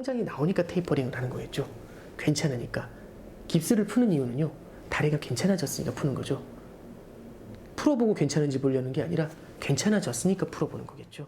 성장이 나오니까 테이퍼링을 하는 거겠죠. 괜찮으니까. 깁스를 푸는 이유는요, 다리가 괜찮아졌으니까 푸는 거죠. 풀어보고 괜찮은지 보려는 게 아니라 괜찮아졌으니까 풀어보는 거겠죠.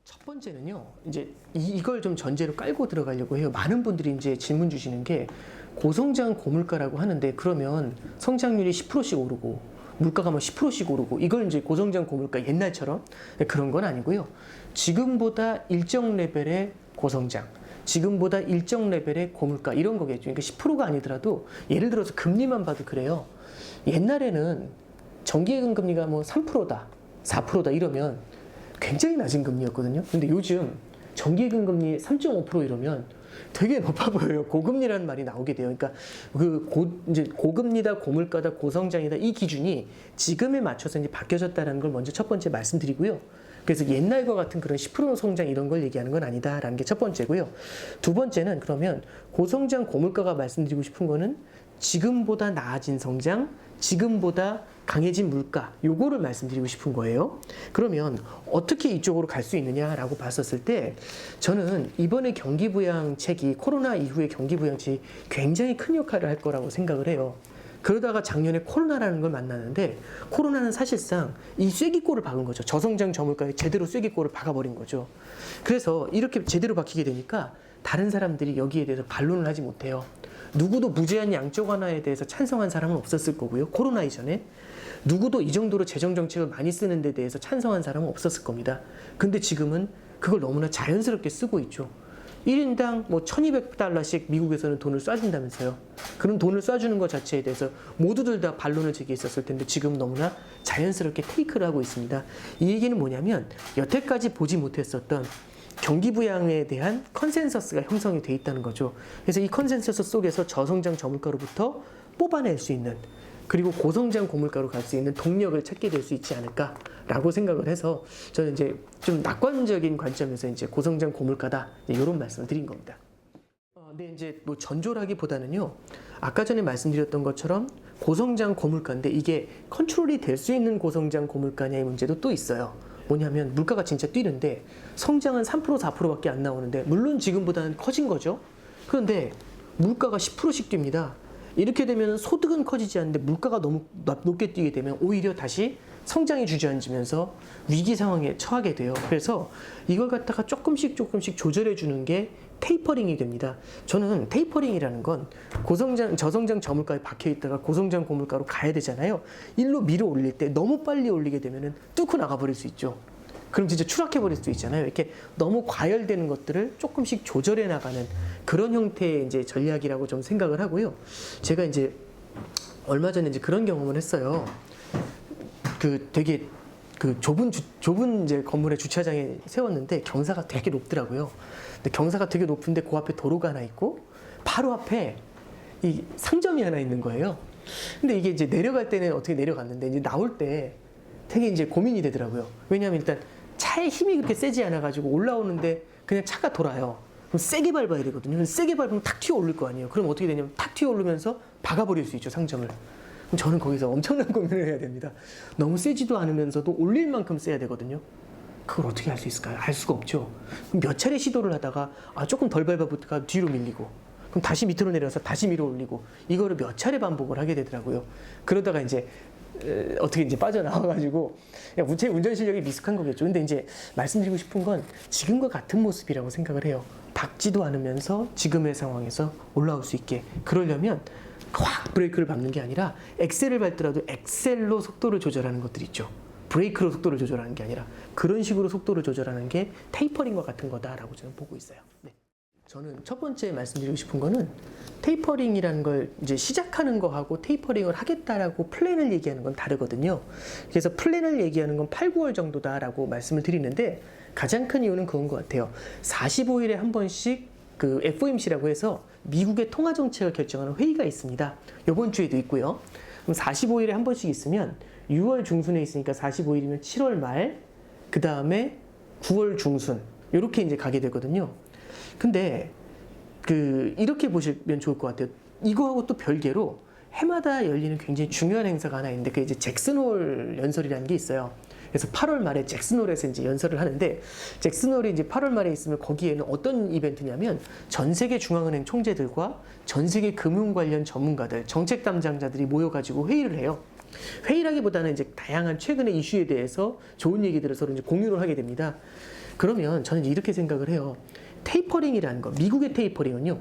첫 번째는요, 이제 이걸 좀 전제로 깔고 들어가려고 해요. 많은 분들이 이제 질문 주시는 게 고성장 고물가라고 하는데, 그러면 성장률이 10%씩 오르고 물가가 뭐 10%씩 오르고 이걸 이제 고성장 고물가 옛날처럼 그런 건 아니고요. 지금보다 일정 레벨의 고성장, 지금보다 일정 레벨의 고물가 이런 거겠죠. 그러니까 10%가 아니더라도 예를 들어서 금리만 봐도 그래요. 옛날에는 정기예금 금리가 뭐 3%다, 4%다 이러면 굉장히 낮은 금리였거든요. 근데 요즘 정기예금 금리 3.5% 이러면 되게 높아 보여요. 고금리라는 말이 나오게 돼요. 그러니까 이제 고금리다, 고물가다, 고성장이다 이 기준이 지금에 맞춰서 이제 바뀌어졌다는 걸 먼저 첫 번째 말씀드리고요. 그래서 옛날과 같은 그런 10% 성장 이런 걸 얘기하는 건 아니다라는 게 첫 번째고요. 두 번째는 그러면 고성장, 고물가가 말씀드리고 싶은 거는 지금보다 나아진 성장, 지금보다 강해진 물가, 요거를 말씀드리고 싶은 거예요. 그러면 어떻게 이쪽으로 갈 수 있느냐라고 봤었을 때 저는 이번에 경기부양책이 코로나 이후의 경기부양책이 굉장히 큰 역할을 할 거라고 생각을 해요. 그러다가 작년에 코로나라는 걸 만나는데 코로나는 사실상 이 쐐기골을 박은 거죠. 저성장 저물가에 제대로 쐐기골을 박아버린 거죠. 그래서 이렇게 제대로 박히게 되니까 다른 사람들이 여기에 대해서 반론을 하지 못해요. 누구도 무제한 양적 완화에 대해서 찬성한 사람은 없었을 거고요. 코로나 이전에. 누구도 이 정도로 재정정책을 많이 쓰는 데 대해서 찬성한 사람은 없었을 겁니다. 근데 지금은 그걸 너무나 자연스럽게 쓰고 있죠. 1인당 뭐 1200달러씩 미국에서는 돈을 쏴준다면서요. 그런 돈을 쏴주는 것 자체에 대해서 모두들 다 반론을 제기했었을 텐데 지금 너무나 자연스럽게 테이크를 하고 있습니다. 이 얘기는 뭐냐면 여태까지 보지 못했었던 경기부양에 대한 컨센서스가 형성이 돼 있다는 거죠. 그래서 이 컨센서스 속에서 저성장 저물가로부터 뽑아낼 수 있는, 그리고 고성장 고물가로 갈 수 있는 동력을 찾게 될 수 있지 않을까라고 생각을 해서 저는 이제 좀 낙관적인 관점에서 이제 고성장 고물가다 이런 말씀을 드린 겁니다. 근데 이제 뭐 전조라기보다는요, 아까 전에 말씀드렸던 것처럼 고성장 고물가인데 이게 컨트롤이 될 수 있는 고성장 고물가냐의 문제도 또 있어요. 뭐냐면 물가가 진짜 뛰는데 성장은 3% 4%밖에 안 나오는데 물론 지금보다는 커진 거죠. 그런데 물가가 10%씩 뜁니다. 이렇게 되면 소득은 커지지 않는데 물가가 너무 높게 뛰게 되면 오히려 다시 성장이 주저앉으면서 위기 상황에 처하게 돼요. 그래서 이걸 갖다가 조금씩 조절해 주는 게 테이퍼링이 됩니다. 저는 테이퍼링이라는 건 고성장, 저성장 저물가에 박혀 있다가 고성장 고물가로 가야 되잖아요. 일로 밀어 올릴 때 너무 빨리 올리게 되면은 뚫고 나가버릴 수 있죠. 그럼 진짜 추락해버릴 수도 있잖아요. 이렇게 너무 과열되는 것들을 조금씩 조절해 나가는 그런 형태의 이제 전략이라고 좀 생각을 하고요. 제가 이제 얼마 전에 이제 그런 경험을 했어요. 되게 좁은 이제 건물의 주차장에 세웠는데 경사가 되게 높더라고요. 근데 경사가 되게 높은데 그 앞에 도로가 하나 있고 바로 앞에 이 상점이 하나 있는 거예요. 근데 이게 이제 내려갈 때는 어떻게 내려갔는데 이제 나올 때 되게 이제 고민이 되더라고요. 왜냐하면 일단 차의 힘이 그렇게 세지 않아가지고 올라오는데 그냥 차가 돌아요. 그럼 세게 밟아야 되거든요. 세게 밟으면 탁 튀어 오를 거 아니에요. 그럼 어떻게 되냐면 탁 튀어 오르면서 박아버릴 수 있죠, 상점을. 그럼 저는 거기서 엄청난 고민을 해야 됩니다. 너무 세지도 않으면서도 올릴 만큼 세야 되거든요. 그걸 어떻게 할 수 있을까요? 할 수가 없죠. 그럼 몇 차례 시도를 하다가 조금 덜 밟아보다가 뒤로 밀리고, 그럼 다시 밑으로 내려서 다시 밀어 올리고, 이거를 몇 차례 반복을 하게 되더라고요. 그러다가 이제 어떻게 이제 빠져나와가지고 제 운전 실력이 미숙한 거겠죠. 근데 이제 말씀드리고 싶은 건 지금과 같은 모습이라고 생각을 해요. 박지도 않으면서 지금의 상황에서 올라올 수 있게. 그러려면 확 브레이크를 밟는 게 아니라 엑셀을 밟더라도 엑셀로 속도를 조절하는 것들이 있죠. 브레이크로 속도를 조절하는 게 아니라 그런 식으로 속도를 조절하는 게 테이퍼링과 같은 거다라고 저는 보고 있어요. 네. 저는 첫 번째 말씀드리고 싶은 거는 테이퍼링이라는 걸 이제 시작하는 거하고 테이퍼링을 하겠다라고 플랜을 얘기하는 건 다르거든요. 그래서 플랜을 얘기하는 건 8, 9월 정도다라고 말씀을 드리는데 가장 큰 이유는 그건 것 같아요. 45일에 한 번씩 그 FOMC라고 해서 미국의 통화 정책을 결정하는 회의가 있습니다. 이번 주에도 있고요. 그럼 45일에 한 번씩 있으면 6월 중순에 있으니까 45일이면 7월 말, 그 다음에 9월 중순 이렇게 이제 가게 되거든요. 근데 이렇게 보시면 좋을 것 같아요. 이거하고 또 별개로 해마다 열리는 굉장히 중요한 행사가 하나 있는데 그게 이제 잭슨홀 연설이라는 게 있어요. 그래서 8월 말에 잭슨홀에서 이제 연설을 하는데 잭슨홀이 이제 8월 말에 있으면 거기에는 어떤 이벤트냐면 전 세계 중앙은행 총재들과 전 세계 금융 관련 전문가들, 정책 담당자들이 모여가지고 회의를 해요. 회의라기보다는 이제 다양한 최근의 이슈에 대해서 좋은 얘기들을 서로 이제 공유를 하게 됩니다. 그러면 저는 이렇게 생각을 해요. 테이퍼링이라는 거, 미국의 테이퍼링은요,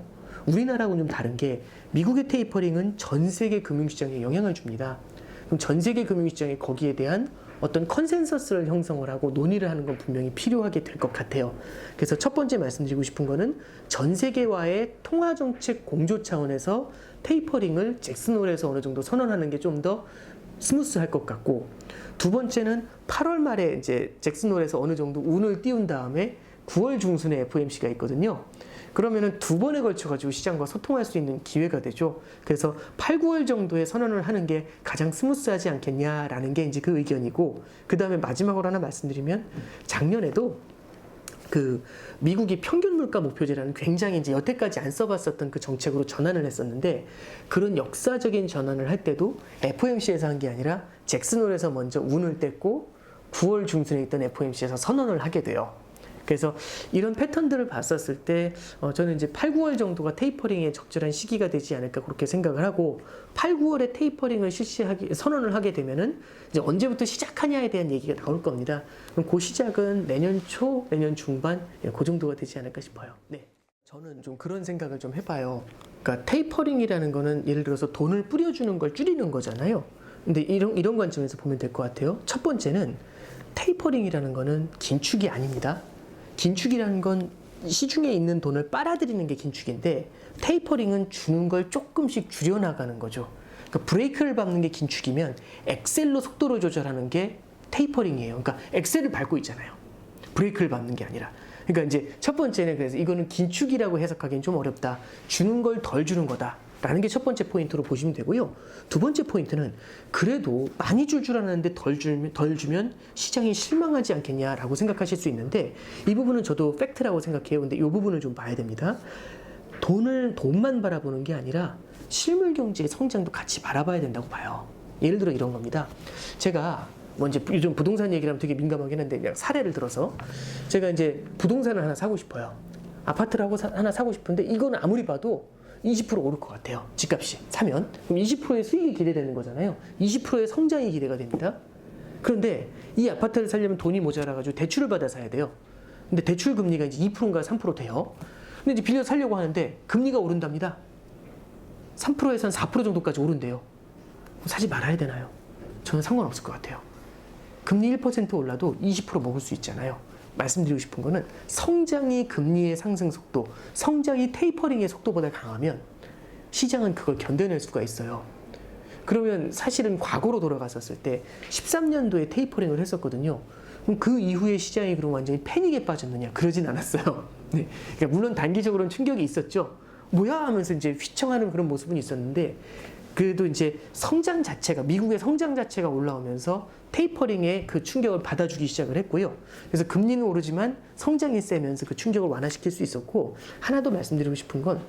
우리나라하고는 좀 다른 게 미국의 테이퍼링은 전 세계 금융시장에 영향을 줍니다. 그럼 전 세계 금융시장에 거기에 대한 어떤 컨센서스를 형성을 하고 논의를 하는 건 분명히 필요하게 될 것 같아요. 그래서 첫 번째 말씀드리고 싶은 거는 전 세계와의 통화정책 공조 차원에서 테이퍼링을 잭슨홀에서 어느 정도 선언하는 게 좀 더 스무스할 것 같고, 두 번째는 8월 말에 이제 잭슨홀에서 어느 정도 운을 띄운 다음에 9월 중순에 FOMC가 있거든요. 그러면은 두 번에 걸쳐가지고 시장과 소통할 수 있는 기회가 되죠. 그래서 8, 9월 정도에 선언을 하는 게 가장 스무스하지 않겠냐라는 게 이제 그 의견이고, 그 다음에 마지막으로 하나 말씀드리면 작년에도 그 미국이 평균 물가 목표제라는 굉장히 이제 여태까지 안 써봤었던 그 정책으로 전환을 했었는데, 그런 역사적인 전환을 할 때도 FOMC에서 한 게 아니라 잭슨홀에서 먼저 운을 뗐고 9월 중순에 있던 FOMC에서 선언을 하게 돼요. 그래서 이런 패턴들을 봤었을 때 저는 이제 8, 9월 정도가 테이퍼링의 적절한 시기가 되지 않을까 그렇게 생각을 하고, 8, 9월에 테이퍼링을 선언을 하게 되면은 이제 언제부터 시작하냐에 대한 얘기가 나올 겁니다. 그럼 그 시작은 내년 초, 내년 중반 그 정도가 되지 않을까 싶어요. 네. 저는 좀 그런 생각을 좀 해봐요. 그러니까 테이퍼링이라는 거는 예를 들어서 돈을 뿌려주는 걸 줄이는 거잖아요. 근데 이런 관점에서 보면 될 것 같아요. 첫 번째는 테이퍼링이라는 거는 긴축이 아닙니다. 긴축이라는 건 시중에 있는 돈을 빨아들이는 게 긴축인데, 테이퍼링은 주는 걸 조금씩 줄여나가는 거죠. 그러니까 브레이크를 밟는 게 긴축이면 엑셀로 속도를 조절하는 게 테이퍼링이에요. 그러니까 엑셀을 밟고 있잖아요. 브레이크를 밟는 게 아니라. 그러니까 이제 첫 번째는 그래서 이거는 긴축이라고 해석하기는 좀 어렵다. 주는 걸 덜 주는 거다. 라는 게 첫 번째 포인트로 보시면 되고요. 두 번째 포인트는 그래도 많이 줄 알았는데 덜 주면 시장이 실망하지 않겠냐라고 생각하실 수 있는데, 이 부분은 저도 팩트라고 생각해요. 근데 이 부분을 좀 봐야 됩니다. 돈만 바라보는 게 아니라 실물 경제의 성장도 같이 바라봐야 된다고 봐요. 예를 들어 이런 겁니다. 제가 이제 요즘 부동산 얘기를 하면 되게 민감하긴 한데, 그냥 사례를 들어서 제가 이제 부동산을 하나 사고 싶어요. 아파트를 하나 사고 싶은데 이거는 아무리 봐도 20% 오를 것 같아요. 집값이 사면. 그럼 20%의 수익이 기대되는 거잖아요. 20%의 성장이 기대가 됩니다. 그런데 이 아파트를 살려면 돈이 모자라가지고 대출을 받아 사야 돼요. 근데 대출 금리가 이제 2%인가 3% 돼요. 근데 이제 빌려 살려고 하는데 금리가 오른답니다. 3%에서 한 4% 정도까지 오른대요. 사지 말아야 되나요? 저는 상관없을 것 같아요. 금리 1% 올라도 20% 먹을 수 있잖아요. 말씀드리고 싶은 거는 성장이 금리의 상승 속도, 성장이 테이퍼링의 속도보다 강하면 시장은 그걸 견뎌낼 수가 있어요. 그러면 사실은 과거로 돌아갔었을 때 13년도에 테이퍼링을 했었거든요. 그럼 그 이후에 시장이 그럼 완전히 패닉에 빠졌느냐? 그러진 않았어요. 네. 그러니까 물론 단기적으로는 충격이 있었죠. 뭐야 하면서 이제 휘청하는 그런 모습은 있었는데, 그래도 이제 성장 자체가, 미국의 성장 자체가 올라오면서 테이퍼링의 그 충격을 받아주기 시작을 했고요. 그래서 금리는 오르지만 성장이 세면서 그 충격을 완화시킬 수 있었고, 하나 더 말씀드리고 싶은 건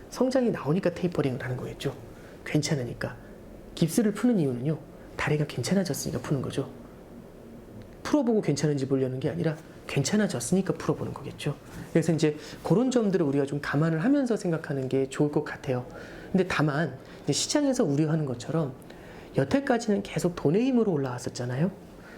성장이 나오니까 테이퍼링을 하는 거겠죠. 괜찮으니까. 깁스를 푸는 이유는요, 다리가 괜찮아졌으니까 푸는 거죠. 풀어보고 괜찮은지 보려는 게 아니라 괜찮아졌으니까 풀어보는 거겠죠. 그래서 이제 그런 점들을 우리가 좀 감안을 하면서 생각하는 게 좋을 것 같아요. 근데 다만 이제 시장에서 우려하는 것처럼 여태까지는 계속 돈의 힘으로 올라왔었잖아요.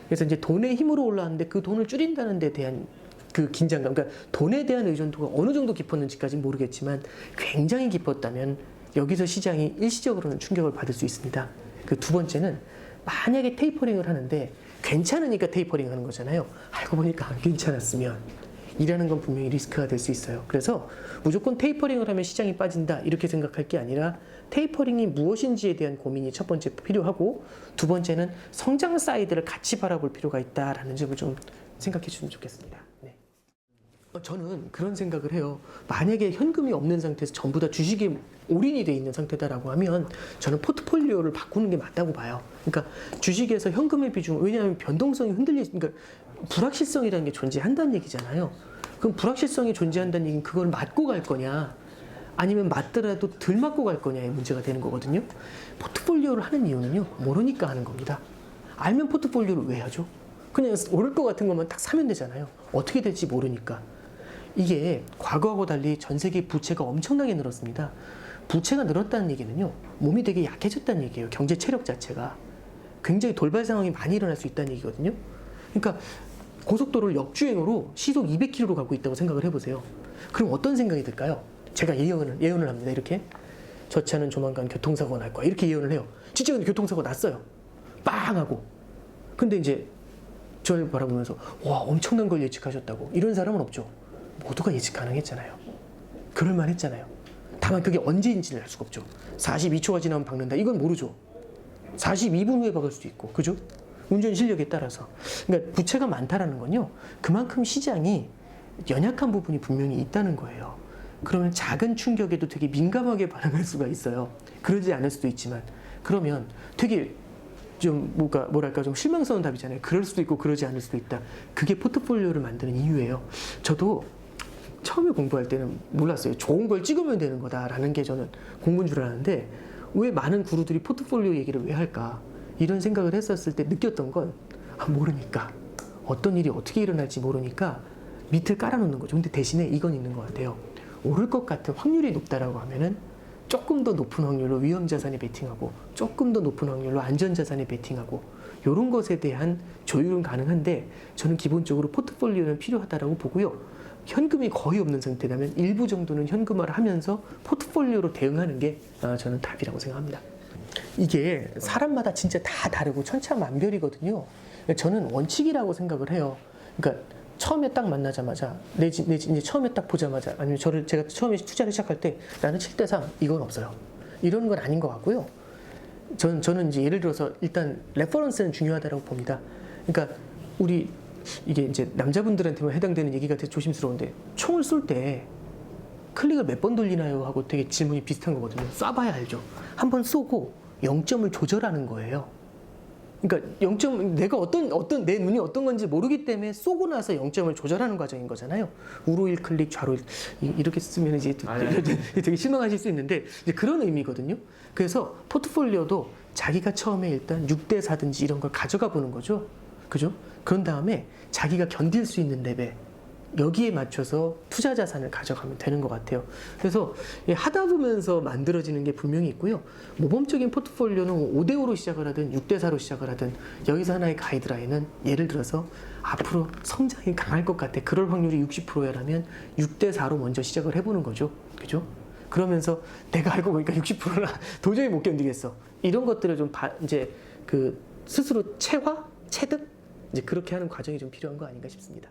그래서 이제 돈의 힘으로 올라왔는데 그 돈을 줄인다는 데 대한 그 긴장감, 그러니까 돈에 대한 의존도가 어느 정도 깊었는지까지는 모르겠지만 굉장히 깊었다면 여기서 시장이 일시적으로는 충격을 받을 수 있습니다. 그 두 번째는 만약에 테이퍼링을 하는데 괜찮으니까 테이퍼링 하는 거잖아요. 알고 보니까 안 괜찮았으면 이라는 건 분명히 리스크가 될 수 있어요. 그래서 무조건 테이퍼링을 하면 시장이 빠진다 이렇게 생각할 게 아니라, 테이퍼링이 무엇인지에 대한 고민이 첫 번째 필요하고, 두 번째는 성장 사이드를 같이 바라볼 필요가 있다라는 점을 좀 생각해 주시면 좋겠습니다. 네. 저는 그런 생각을 해요. 만약에 현금이 없는 상태에서 전부 다 주식에 올인이 돼 있는 상태다라고 하면 저는 포트폴리오를 바꾸는 게 맞다고 봐요. 그러니까 주식에서 현금의 비중, 왜냐하면 변동성이 그러니까 불확실성이라는 게 존재한다는 얘기잖아요. 그럼 불확실성이 존재한다는 얘기는 그걸 맞고 갈 거냐, 아니면 맞더라도 덜 맞고 갈 거냐의 문제가 되는 거거든요. 포트폴리오를 하는 이유는요, 모르니까 하는 겁니다. 알면 포트폴리오를 왜 하죠? 그냥 오를 것 같은 것만 딱 사면 되잖아요. 어떻게 될지 모르니까. 이게 과거하고 달리 전 세계 부채가 엄청나게 늘었습니다. 부채가 늘었다는 얘기는요, 몸이 되게 약해졌다는 얘기예요. 경제 체력 자체가. 굉장히 돌발 상황이 많이 일어날 수 있다는 얘기거든요. 그러니까 고속도로를 역주행으로 시속 200km로 가고 있다고 생각을 해보세요. 그럼 어떤 생각이 들까요? 제가 예언을 합니다. 이렇게. 저 차는 조만간 교통사고가 날 거야. 이렇게 예언을 해요. 진짜 근데 교통사고가 났어요. 빵 하고. 근데 이제 저를 바라보면서 와, 엄청난 걸 예측하셨다고. 이런 사람은 없죠. 모두가 예측 가능했잖아요. 그럴만 했잖아요. 다만 그게 언제인지는 알 수가 없죠. 42초가 지나면 박는다. 이건 모르죠. 42분 후에 박을 수도 있고. 그죠? 운전 실력에 따라서. 그러니까 부채가 많다라는 건요, 그만큼 시장이 연약한 부분이 분명히 있다는 거예요. 그러면 작은 충격에도 되게 민감하게 반응할 수가 있어요. 그러지 않을 수도 있지만. 그러면 되게 좀 뭐랄까 좀 실망스러운 답이잖아요. 그럴 수도 있고 그러지 않을 수도 있다. 그게 포트폴리오를 만드는 이유예요. 저도 처음에 공부할 때는 몰랐어요. 좋은 걸 찍으면 되는 거다라는 게 저는 공부인 줄 알았는데, 왜 많은 구루들이 포트폴리오 얘기를 왜 할까? 이런 생각을 했었을 때 느꼈던 건, 모르니까. 어떤 일이 어떻게 일어날지 모르니까 밑을 깔아놓는 거죠. 근데 대신에 이건 있는 것 같아요. 오를 것 같은 확률이 높다라고 하면은 조금 더 높은 확률로 위험자산에 베팅하고, 조금 더 높은 확률로 안전자산에 베팅하고, 이런 것에 대한 조율은 가능한데, 저는 기본적으로 포트폴리오는 필요하다라고 보고요. 현금이 거의 없는 상태라면 일부 정도는 현금화를 하면서 포트폴리오로 대응하는 게 저는 답이라고 생각합니다. 이게 사람마다 진짜 다 다르고 천차만별이거든요. 저는 원칙이라고 생각을 해요. 그러니까 처음에 딱 만나자마자 이제 처음에 딱 보자마자, 아니면 제가 처음에 투자를 시작할 때 나는 7대3 이건 없어요. 이런 건 아닌 것 같고요. 저는 이제 예를 들어서 일단 레퍼런스는 중요하다고 봅니다. 그러니까 이게 이제 남자분들한테만 해당되는 얘기가 되게 조심스러운데, 총을 쏠 때 클릭을 몇 번 돌리나요? 하고 되게 질문이 비슷한 거거든요. 쏴봐야 알죠. 한번 쏘고 0점을 조절하는 거예요. 그러니까 0점, 내가 내 눈이 어떤 건지 모르기 때문에 쏘고 나서 0점을 조절하는 과정인 거잖아요. 우로 1클릭, 좌로 1, 이렇게 쓰면 이제 되게 실망하실 수 있는데, 이제 그런 의미거든요. 그래서 포트폴리오도 자기가 처음에 일단 6대4든지 이런 걸 가져가 보는 거죠. 그죠? 그런 다음에 자기가 견딜 수 있는 레벨, 여기에 맞춰서 투자 자산을 가져가면 되는 것 같아요. 그래서 하다 보면서 만들어지는 게 분명히 있고요. 모범적인 포트폴리오는 5대5로 시작을 하든 6대4로 시작을 하든, 여기서 하나의 가이드라인은 예를 들어서 앞으로 성장이 강할 것 같아. 그럴 확률이 60%라면 6대4로 먼저 시작을 해보는 거죠. 그죠? 그러면서 내가 알고 보니까 60%나 도저히 못 견디겠어. 이런 것들을 좀 이제 스스로 체득? 이제 그렇게 하는 과정이 좀 필요한 거 아닌가 싶습니다.